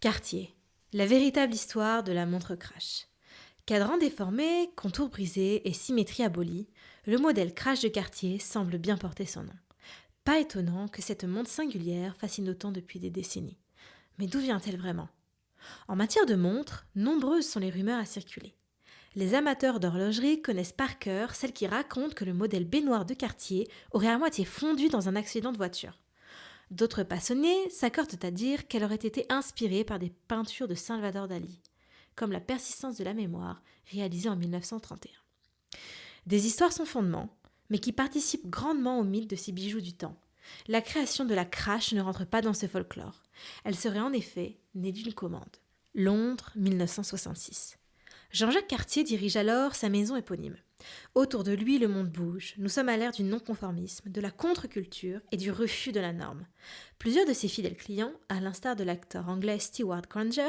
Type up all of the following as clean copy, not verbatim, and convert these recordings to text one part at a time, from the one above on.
Cartier, la véritable histoire de la montre Crash. Cadran déformé, contour brisé et symétrie abolie, le modèle Crash de Cartier semble bien porter son nom. Pas étonnant que cette montre singulière fascine autant depuis des décennies. Mais d'où vient-elle vraiment ? En matière de montres, nombreuses sont les rumeurs à circuler. Les amateurs d'horlogerie connaissent par cœur celle qui raconte que le modèle baignoire de Cartier aurait à moitié fondu dans un accident de voiture. D'autres passionnés s'accordent à dire qu'elle aurait été inspirée par des peintures de Salvador Dali, comme La persistance de la mémoire, réalisée en 1931. Des histoires sans fondement, mais qui participent grandement au mythe de ces bijoux du temps. La création de la Crash ne rentre pas dans ce folklore. Elle serait en effet née d'une commande. Londres, 1966. Jean-Jacques Cartier dirige alors sa maison éponyme. Autour de lui, le monde bouge. Nous sommes à l'ère du non-conformisme, de la contre-culture et du refus de la norme. Plusieurs de ses fidèles clients, à l'instar de l'acteur anglais Stewart Granger,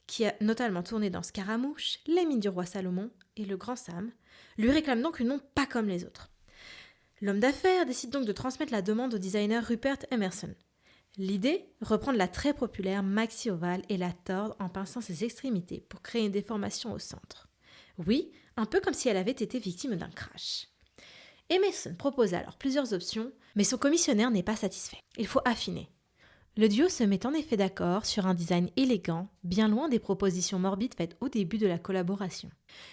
qui a notamment tourné dans Scaramouche, Les Mines du roi Salomon et Le Grand Sam, lui réclament donc une montre pas comme les autres. L'homme d'affaires décide donc de transmettre la demande au designer Rupert Emerson. L'idée, reprendre la très populaire maxi ovale et la tordre en pinçant ses extrémités pour créer une déformation au centre. Oui, un peu comme si elle avait été victime d'un crash. Emerson propose alors plusieurs options, mais son commissionnaire n'est pas satisfait. Il faut affiner. Le duo se met en effet d'accord sur un design élégant, bien loin des propositions morbides faites au début de la collaboration.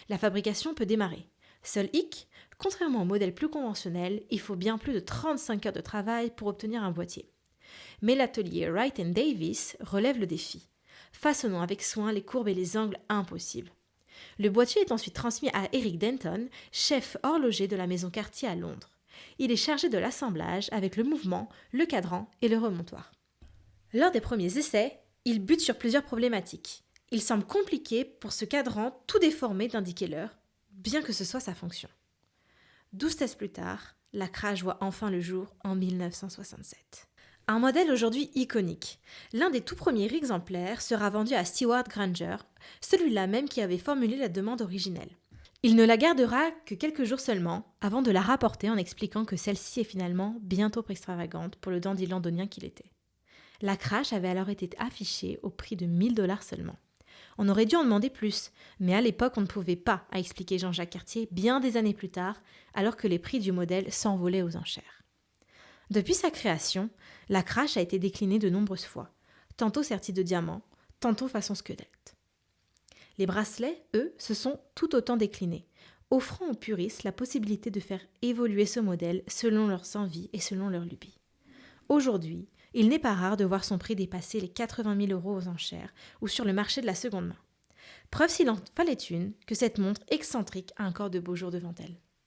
La fabrication peut démarrer. Seul hic, contrairement au modèle plus conventionnel, il faut bien plus de 35 heures de travail pour obtenir un boîtier. Mais l'atelier Wright & Davis relève le défi, façonnant avec soin les courbes et les angles impossibles. Le boîtier est ensuite transmis à Eric Denton, chef horloger de la maison Cartier à Londres. Il est chargé de l'assemblage avec le mouvement, le cadran et le remontoir. Lors des premiers essais, il bute sur plusieurs problématiques. Il semble compliqué pour ce cadran tout déformé d'indiquer l'heure, bien que ce soit sa fonction. 12 tests plus tard, la Crash voit enfin le jour en 1967. Un modèle aujourd'hui iconique. L'un des tout premiers exemplaires sera vendu à Stewart Granger, celui-là même qui avait formulé la demande originelle. Il ne la gardera que quelques jours seulement, avant de la rapporter en expliquant que celle-ci est finalement bien trop extravagante pour le dandy londonien qu'il était. La Crash avait alors été affichée au prix de 1 000 $ seulement. On aurait dû en demander plus, mais à l'époque on ne pouvait pas, a expliqué Jean-Jacques Cartier bien des années plus tard, alors que les prix du modèle s'envolaient aux enchères. Depuis sa création, la Crash a été déclinée de nombreuses fois, tantôt sertie de diamants, tantôt façon squelette. Les bracelets, eux, se sont tout autant déclinés, offrant aux puristes la possibilité de faire évoluer ce modèle selon leurs envies et selon leurs lubies. Aujourd'hui, il n'est pas rare de voir son prix dépasser les 80 000 € aux enchères ou sur le marché de la seconde main. Preuve s'il en fallait une que cette montre excentrique a encore de beaux jours devant elle.